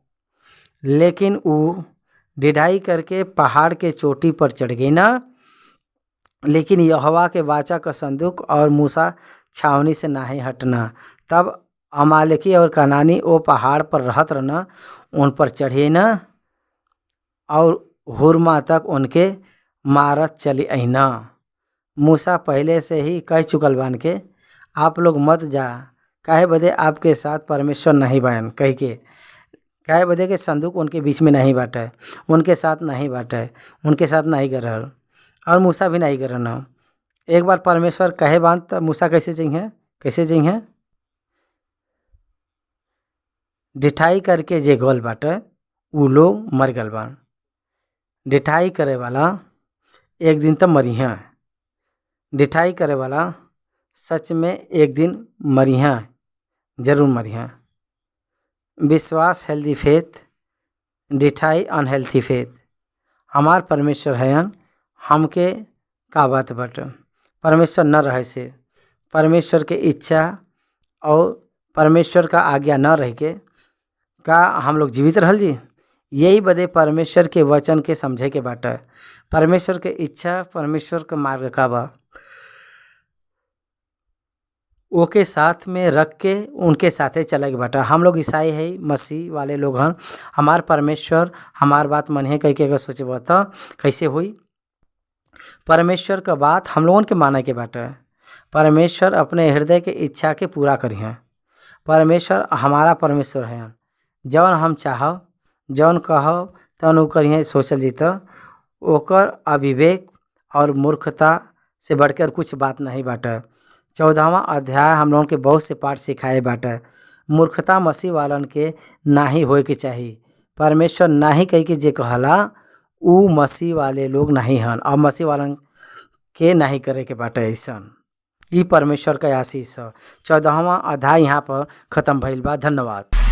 लेकिन वो डिढ़ाई करके पहाड़ के चोटी पर चढ़ गई ना, लेकिन यहोवा के वाचा का संदूक और मूसा छावनी से नहीं हटना। तब अमालेकी और कनानी वो पहाड़ पर रहत रहना, उन पर चढ़े ना और हुरमा तक उनके मारत चली आईना। मूसा पहले से ही कह चुकल बान के आप लोग मत जा, काहे बदे आपके साथ परमेश्वर नहीं बयान कह के, काहे बदे के संदूक उनके बीच में नहीं बाटे, उनके साथ नहीं बाटे, उनके साथ नहीं कर रहल और मूसा भी नहीं कर रहना। एक बार परमेश्वर कहे बान तो मूसा कैसे चाहिए, कैसे चाहिए डिठाई करके जे गल बाटे उ लोग मर गल बान। डिठाई करे वाला एक दिन तो मरी हैं, डिठाई करे वाला सच में एक दिन मरी हैं, जरूर मरी हैं। विश्वास हेल्दी फेथ, डिठाई अनहेल्थी फेथ। हमार परमेश्वर है हमके का बात बटे, परमेश्वर न रहे से, परमेश्वर के इच्छा और परमेश्वर का आज्ञा न रह के का हम लोग जीवित रहल जी। यही बदे परमेश्वर के वचन के समझे के बाटे, परमेश्वर के इच्छा, परमेश्वर का मार्ग का बा, ओके साथ में रख के उनके साथे चले के बाटा। हम लोग ईसाई है, मसीह वाले लोग हैं, हमार परमेश्वर हमार बात मने कह के अगर सोचे तो कैसे हुई। परमेश्वर का बात हम लोगों के माने के बाटे, परमेश्वर अपने हृदय के इच्छा के पूरा करी हैं। परमेश्वर हमारा परमेश्वर है, जौन हम चाहो जौन कहो तौन उ करिए सोचल जीत। ओकर अविवेक और मूर्खता से बढ़कर कुछ बात नहीं बाटे। 14वां अध्याय हम लोगों के बहुत से पाठ सिखाए बाटे। मूर्खता मसीह वालन के ना ही होए के चाहिए। परमेश्वर ना ही कही के जे कहला उ मसीह वाले लोग नहीं हन, और मसीह वालन के नहीं करे के बाटे ऐसन। ई परमेश्वर का आशीष है। 14वां अध्याय यहाँ पर ख़त्म भइल बा। धन्यवाद।